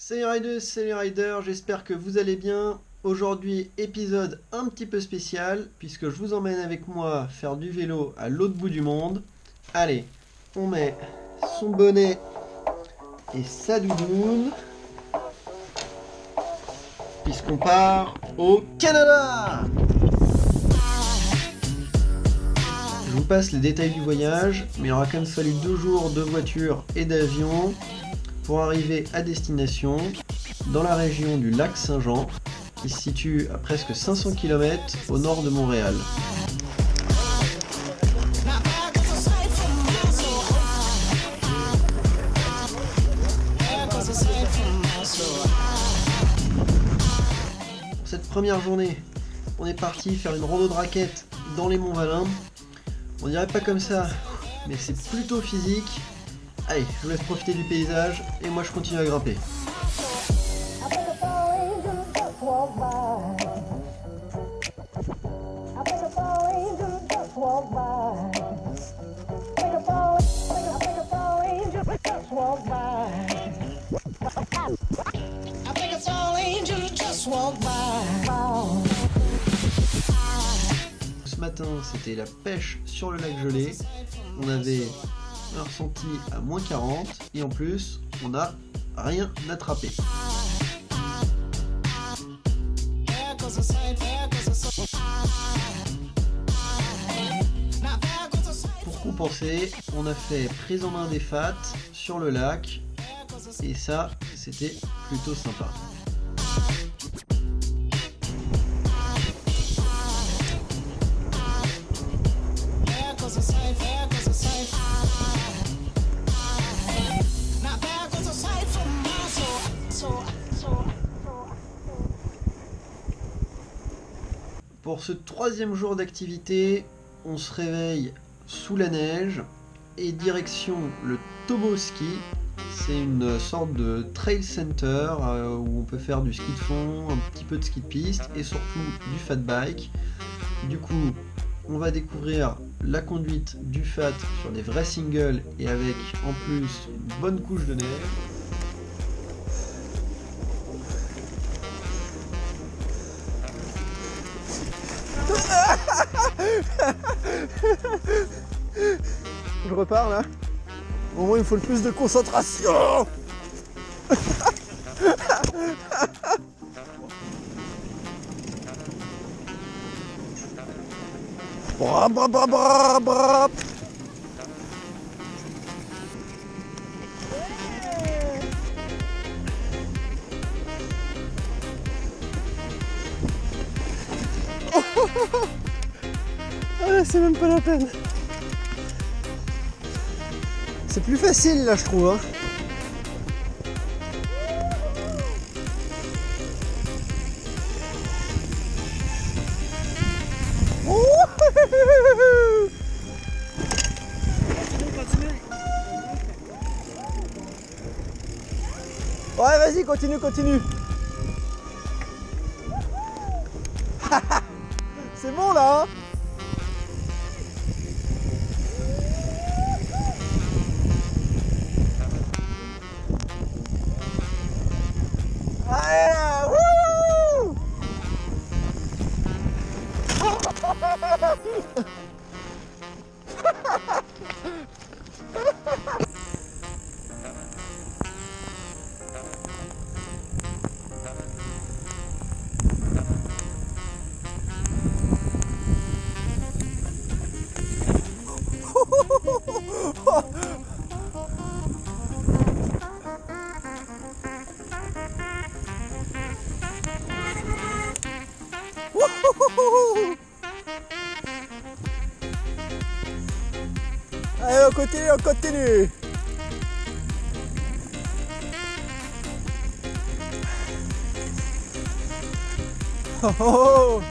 Salut Riders, salut Riders, j'espère que vous allez bien. Aujourd'hui, épisode un petit peu spécial, puisque je vous emmène avec moi faire du vélo à l'autre bout du monde. Allez, on met son bonnet et sa doudoune, puisqu'on part au Canada. Je vous passe les détails du voyage, mais il aura quand même fallu 2 jours de voiture et d'avion pour arriver à destination dans la région du lac Saint-Jean, qui se situe à presque 500 km au nord de Montréal. Pour cette première journée, on est parti faire une rando de raquettes dans les Monts Valin. On dirait pas comme ça, mais c'est plutôt physique. Allez, je vous laisse profiter du paysage et moi je continue à grimper. Ce matin, c'était la pêche sur le lac gelé. On avait un ressenti à moins 40 et en plus, on n'a rien attrapé. Pour compenser, on a fait prise en main des fats sur le lac et ça, c'était plutôt sympa. Pour ce 3e jour d'activité, on se réveille sous la neige et direction le Toboski. C'est une sorte de trail center où on peut faire du ski de fond, un petit peu de ski de piste et surtout du fat bike. Du coup, on va découvrir la conduite du fat sur des vrais singles et avec en plus une bonne couche de neige. Je repars là. Au moins il faut le plus de concentration. Bra, bra, bra, bra, bra. Ah, c'est même pas la peine. C'est plus facile là je trouve hein. Ouais vas-y continue. C'est bon là hein. Allez, on continue. Oh, oh, oh.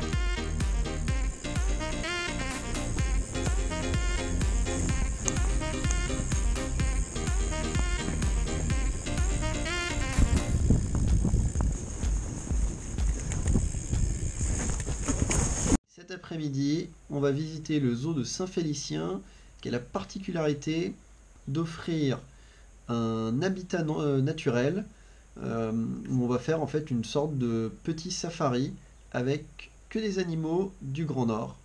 Cet après-midi, on va visiter le zoo de Saint-Félicien qui a la particularité d'offrir un habitat naturel où on va faire en fait une sorte de petit safari avec que des animaux du Grand Nord.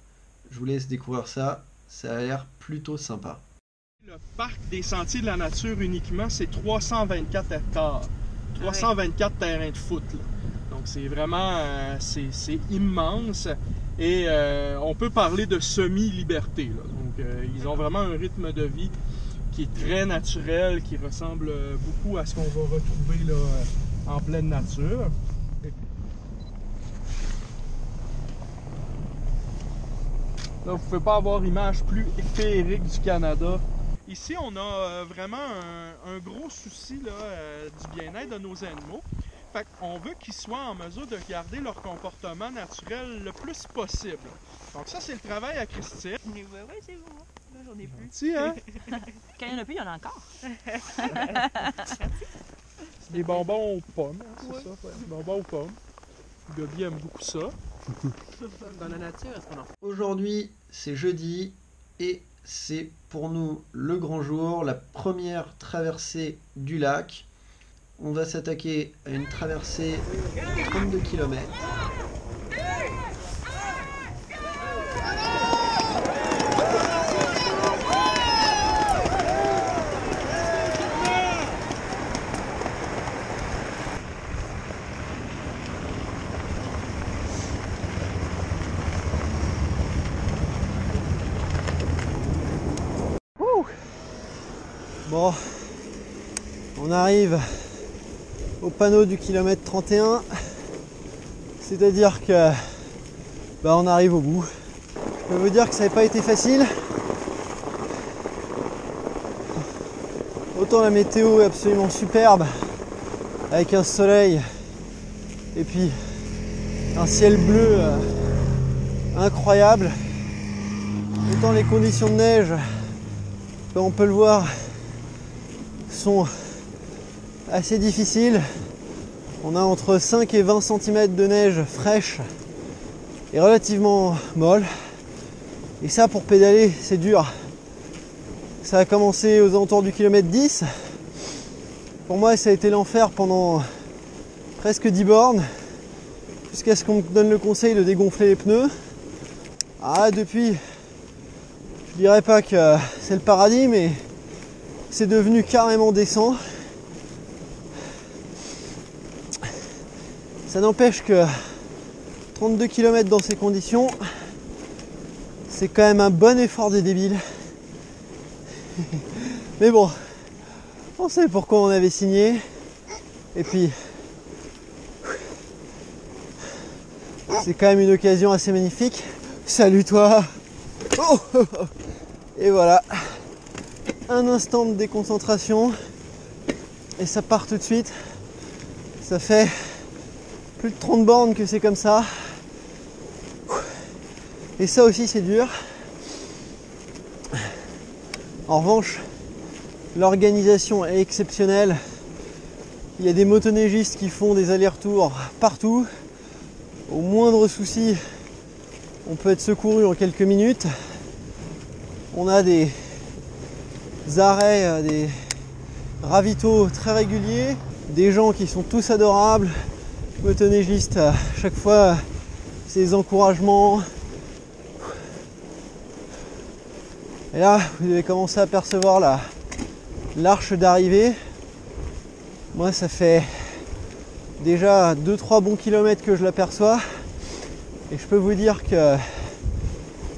Je vous laisse découvrir ça, ça a l'air plutôt sympa. Le parc des sentiers de la nature uniquement, c'est 324 hectares, 324 terrains de foot. Là. Donc c'est vraiment, c'est immense et on peut parler de semi-liberté. Donc ils ont vraiment un rythme de vie qui est très naturel, qui ressemble beaucoup à ce qu'on va retrouver là, en pleine nature. Là, vous ne pouvez pas avoir image plus féerique du Canada. Ici, on a vraiment un gros souci là, du bien-être de nos animaux. Fait qu'on veut qu'ils soient en mesure de garder leur comportement naturel le plus possible. Donc ça, c'est le travail à Christine. Oui, c'est bon. Là, j'en ai plus. Si, hein? Quand il n'y en a plus, il y en a encore. C'est des bonbons aux pommes, hein, c'est ça? Ouais. Des bonbons aux pommes. Gobi aime beaucoup ça. Dans la nature, est-ce qu'on en fait? Aujourd'hui, c'est jeudi et c'est pour nous le grand jour, la première traversée du lac. On va s'attaquer à une traversée de 32 km. Bon, on arrive au panneau du kilomètre 31, c'est-à-dire que on arrive au bout. Je peux vous dire que ça n'a pas été facile. Autant la météo est absolument superbe, avec un soleil et puis un ciel bleu incroyable, autant les conditions de neige, comme on peut le voir, sont assez difficiles. On a entre 5 et 20 cm de neige fraîche et relativement molle. Et ça, pour pédaler, c'est dur. Ça a commencé aux alentours du kilomètre 10. Pour moi, ça a été l'enfer pendant presque 10 bornes, jusqu'à ce qu'on me donne le conseil de dégonfler les pneus. Ah, depuis, je dirais pas que c'est le paradis, mais c'est devenu carrément décent. Ça n'empêche que 32 km dans ces conditions, c'est quand même un bon effort des débiles. Mais bon, on sait pourquoi on avait signé. Et puis, c'est quand même une occasion assez magnifique. Salut toi! Oh, et voilà, un instant de déconcentration et ça part tout de suite. Ça fait plus de 30 bornes que c'est comme ça. Et ça aussi c'est dur. En revanche, l'organisation est exceptionnelle. Il y a des motoneigistes qui font des allers-retours partout. Au moindre souci, on peut être secouru en quelques minutes. On a des arrêts, des ravitaux très réguliers, des gens qui sont tous adorables, motoneigistes à chaque fois, ces encouragements. Et là, vous avez commencé à percevoir l'arche d'arrivée. Moi, ça fait déjà 2-3 bons kilomètres que je l'aperçois. Et je peux vous dire que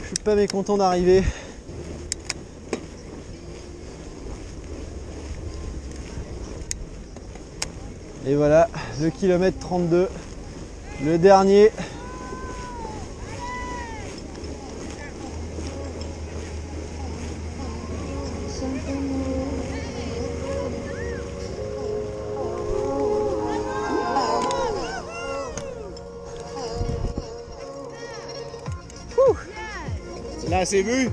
je suis pas mécontent d'arriver. Et voilà, le kilomètre 32, le dernier. Tu l'as assez vu?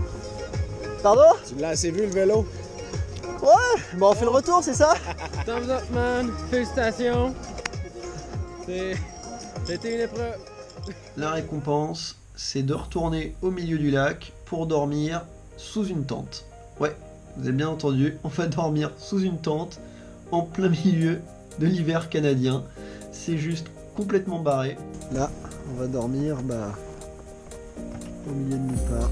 Pardon? Tu l'as assez vu le vélo? Ouais, bon on fait le retour, c'est ça? Thumbs up man, félicitations. C'était une épreuve. La récompense, c'est de retourner au milieu du lac pour dormir sous une tente. Ouais, vous avez bien entendu, on va dormir sous une tente en plein milieu de l'hiver canadien. C'est juste complètement barré. Là, on va dormir au milieu de nulle part.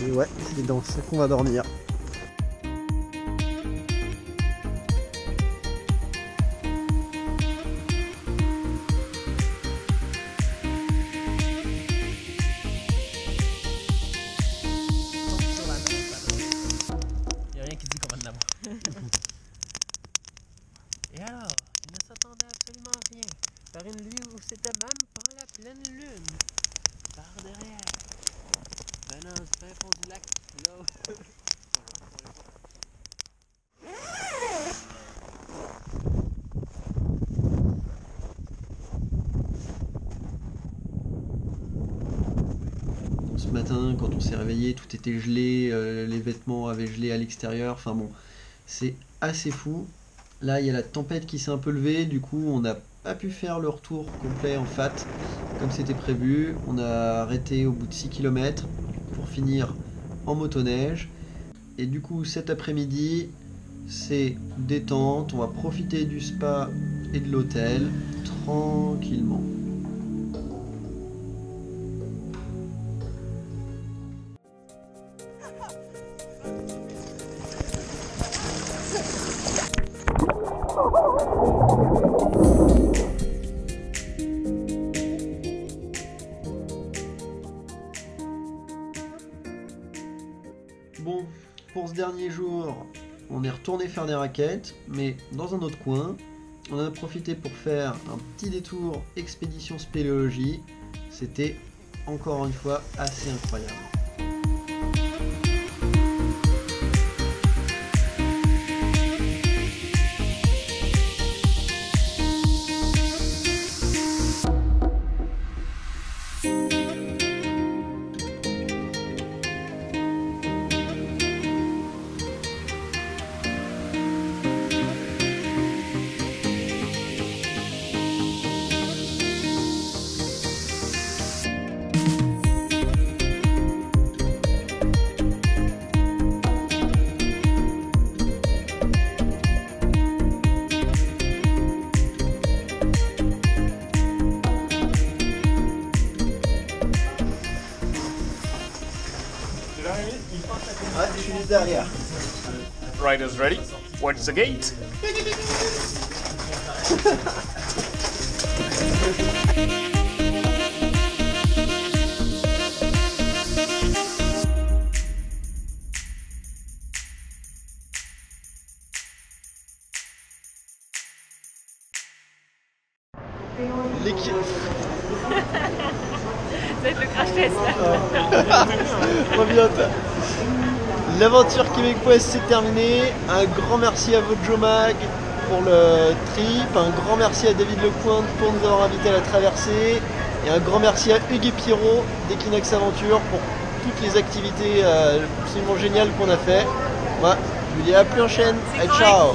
Et ouais, c'est dans ça qu'on va dormir. Y'a rien qui dit qu'on va de l'avoir. Et alors, il ne s'attendait absolument à rien. Par une nuit où c'était même pas la pleine lune. Par derrière. Venant du fin fond du lac, là. Ce matin, quand on s'est réveillé, tout était gelé, les vêtements avaient gelé à l'extérieur. Enfin bon, c'est assez fou. Là, il y a la tempête qui s'est un peu levée, du coup, on n'a pas pu faire le retour complet en FAT comme c'était prévu. On a arrêté au bout de 6 km pour finir en motoneige. Et du coup, cet après-midi, c'est détente. On va profiter du spa et de l'hôtel tranquillement. Bon, pour ce dernier jour, on est retourné faire des raquettes, mais dans un autre coin. On en a profité pour faire un petit détour expédition spéléologie. C'était encore une fois assez incroyable. Ouais, je suis juste derrière. Riders ready? What's the gate? L'équipe. Ça va être le crash test là. Reviens. L'aventure québécoise s'est terminée. Un grand merci à votre Jomag pour le trip. Un grand merci à David Lecointe pour nous avoir invités à la traversée. Et un grand merci à Hugues et Pierrot d'Equinox Aventure pour toutes les activités absolument géniales qu'on a fait. Moi, je vous dis à la prochaine. Et ciao.